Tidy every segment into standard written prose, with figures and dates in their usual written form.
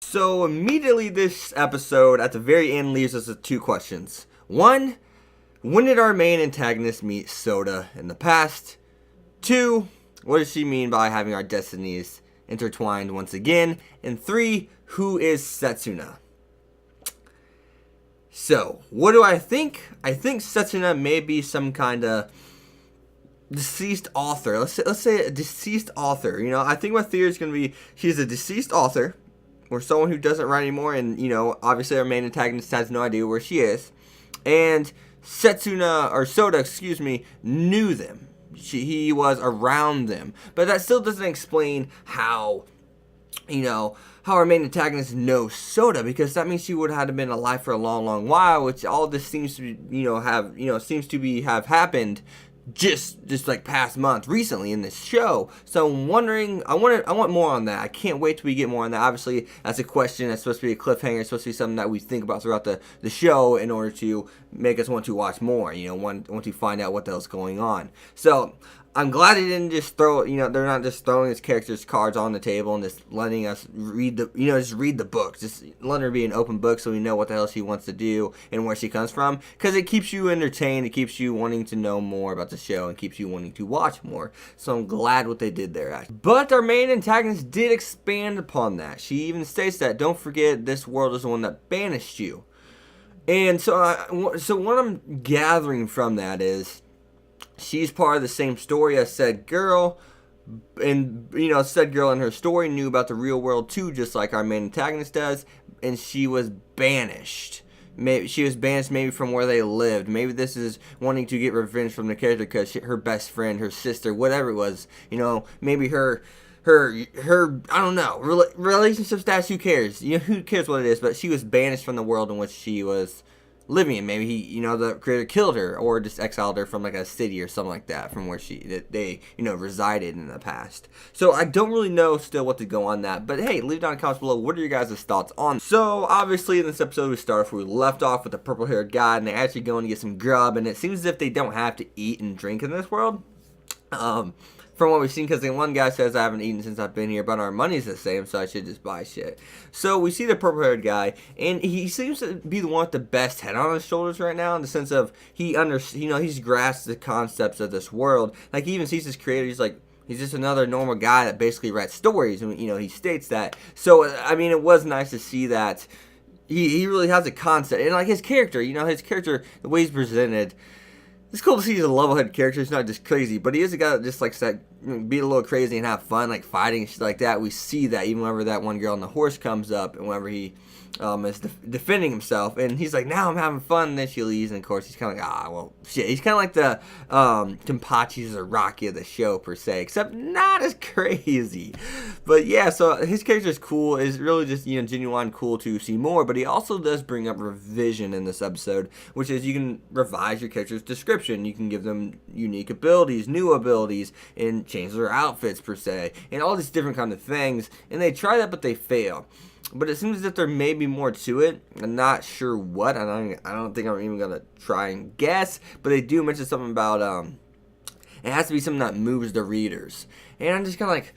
So immediately this episode at the very end leaves us with two questions. One, when did our main antagonist meet Sota in the past? Two, what does she mean by having our destinies intertwined once again? And three, who is Setsuna? So, what do I think? I think Setsuna may be some kind of deceased author. Let's say a deceased author. You know, I think my theory is going to be she's a deceased author or someone who doesn't write anymore, and, you know, obviously our main antagonist has no idea where she is. And Sota, knew them. He was around them. But that still doesn't explain how our main antagonist knows Sota, because that means she would have been alive for a long, long while, which all this seems to have happened just like past month recently in this show. So I'm wondering, I want more on that. I can't wait till we get more on that. Obviously, that's a question that's supposed to be a cliffhanger. It's supposed to be something that we think about throughout the show in order to make us want to watch more, want to find out what the hell's going on. So I'm glad they didn't just throw, they're not just throwing his character's cards on the table and just letting us read the book. Just letting her be an open book so we know what the hell she wants to do and where she comes from. Because it keeps you entertained, it keeps you wanting to know more about the show, and keeps you wanting to watch more. So I'm glad what they did there, actually. But our main antagonist did expand upon that. She even states that, don't forget, this world is the one that banished you. And so what I'm gathering from that is, she's part of the same story as said girl, and said girl in her story knew about the real world too, just like our main antagonist does, and she was banished. Maybe she was banished from where they lived. Maybe this is wanting to get revenge from the character because her best friend, her sister, whatever it was, maybe her I don't know, relationship status, who cares? Who cares what it is? But she was banished from the world in which she was living in. Maybe the creator killed her, or just exiled her from like a city or something like that, from where they resided in the past. So I don't really know still what to go on that, but hey, leave down in the comments below, what are your guys' thoughts on. So obviously in this episode we start off where we left off with the purple haired guy, and they're actually going to get some grub, and it seems as if they don't have to eat and drink in this world. From what we've seen, because the one guy says, I haven't eaten since I've been here, but our money's the same, so I should just buy shit. So we see the purple-haired guy, and he seems to be the one with the best head on his shoulders right now, in the sense of he's grasped the concepts of this world. Like, he even sees his creator, he's just another normal guy that basically writes stories, and he states that. So I mean, it was nice to see that he really has a concept, and like his character, the way he's presented. It's cool to see he's a level-headed character. He's not just crazy, but he is a guy that just likes to be a little crazy and have fun, like fighting and shit like that. We see that even whenever that one girl on the horse comes up, and whenever he is defending himself, and he's like, now I'm having fun, and then she leaves, and of course he's kind of like, well, shit. He's kind of like the Kenpachi's or Rocky of the show, per se, except not as crazy. But yeah, so his character is cool. It's really just, genuine cool to see more, but he also does bring up revision in this episode, which is you can revise your character's description. You can give them unique abilities, new abilities, and change their outfits, per se, and all these different kind of things, and they try that, but they fail. But it seems as if there may be more to it. I'm not sure what. I don't think I'm even going to try and guess. But they do mention something about, it has to be something that moves the readers. And I'm just kind of like,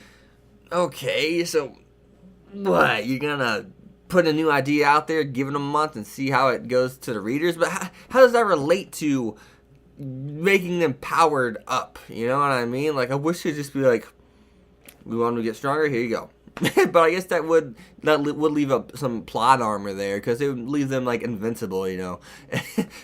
okay, so what? You're going to put a new idea out there, give it a month, and see how it goes to the readers? But how does that relate to making them powered up? You know what I mean? Like, I wish it'd just be like, we want them to get stronger, here you go. But I guess that would leave up some plot armor there, because it would leave them like invincible,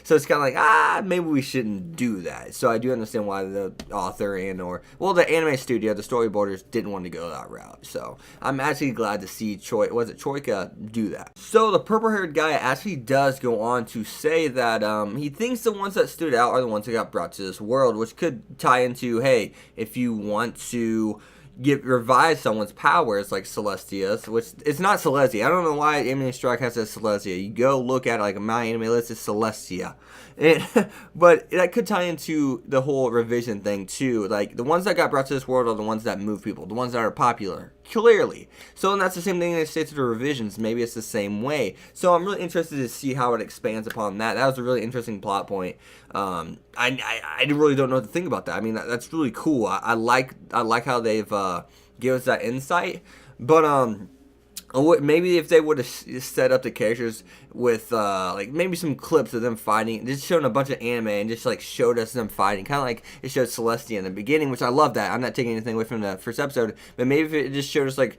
So it's kind of like, maybe we shouldn't do that. So I do understand why the author the anime studio, the storyboarders, didn't want to go that route. So I'm actually glad to see Choika do that. So the purple-haired guy actually does go on to say that he thinks the ones that stood out are the ones that got brought to this world, which could tie into, hey, if you want to revise someone's powers like Celestia's, which it's not Celestia. I don't know why Anime Strike has said Celestia. You go look at it, like my anime list is Celestia. But that could tie into the whole revision thing too. Like, the ones that got brought to this world are the ones that move people, the ones that are popular, clearly. So, and that's the same thing they say to the revisions. Maybe it's the same way. So I'm really interested to see how it expands upon that. That was a really interesting plot point. I really don't know what to think about that. I mean, that's really cool. I like how they've given us that insight. But Maybe if they would have set up the characters with like maybe some clips of them fighting, just showing a bunch of anime and just like showed us them fighting, kind of like it showed Celestia in the beginning, which I love that. I'm not taking anything away from the first episode, but maybe if it just showed us like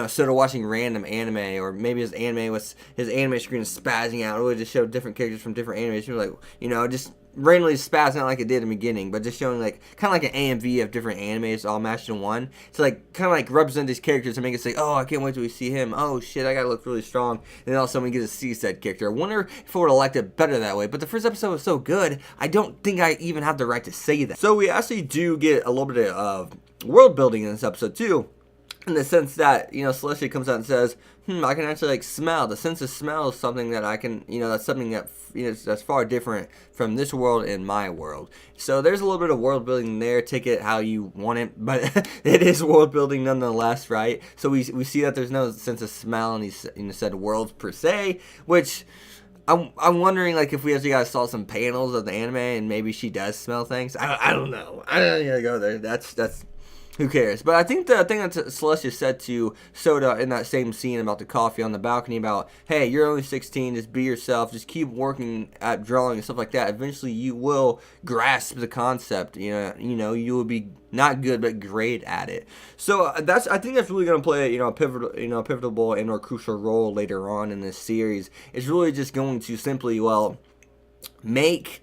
sort of watching random anime, or maybe his anime screen is spazzing out, or it just showed different characters from different animes, like just randomly spazzing out like it did in the beginning, but just showing like kind of like an AMV of different animes all mashed in one. To like kind of like represent these characters and make it say, oh, I can't wait till we see him. Oh shit, I gotta look really strong. And then all of a sudden we get to see said character. I wonder if I would have liked it better that way. But the first episode was so good, I don't think I even have the right to say that. So we actually do get a little bit of world building in this episode too, in the sense that, Celestia comes out and says, I can actually like smell. The sense of smell is something that I can, that's something that, that's far different from this world and my world. So there's a little bit of world building there. Take it how you want it, but it is world building nonetheless, right? So we see that there's no sense of smell in these, said worlds per se, which I'm wondering, like, if we actually guys saw some panels of the anime and maybe she does smell things. I don't know. I don't need to go there. That's who cares? But I think the thing that Celestia said to Sota in that same scene about the coffee on the balcony about, hey, you're only 16, just be yourself, just keep working at drawing and stuff like that. Eventually you will grasp the concept. You will be not good but great at it. So I think that's really going to play a pivotal and or crucial role later on in this series. It's really just going to simply make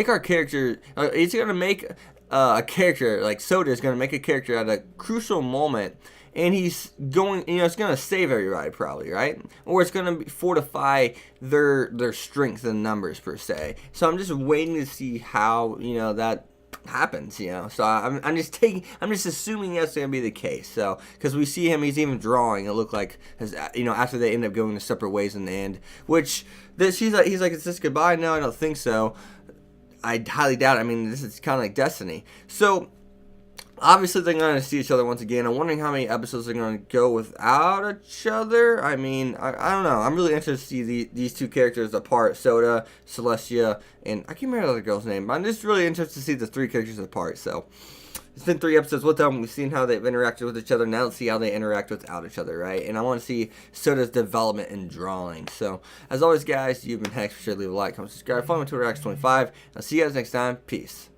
our character. It's going to make a character like Sota is going to make a character at a crucial moment, and he's going, it's going to save everybody probably, right? Or it's going to fortify their strength in numbers per se. So I'm just waiting to see how that happens. So I'm just assuming that's going to be the case. So because we see him, he's even drawing. It looked like after they end up going to separate ways in the end, which he's like, is this goodbye? No, I don't think so. I highly doubt it. I mean, this is kind of like Destiny. So, obviously, they're going to see each other once again. I'm wondering how many episodes they're going to go without each other. I mean, I don't know. I'm really interested to see these two characters apart. Sota, Celestia, and I can't remember the other girl's name. But I'm just really interested to see the three characters apart. So, it's been 3 episodes with them. We've seen how they've interacted with each other. Now let's see how they interact without each other, right? And I want to see Sota's development in drawing. So, as always, guys, you've been Hex. Be sure to leave a like, comment, subscribe. Follow me on Twitter, X25. I'll see you guys next time. Peace.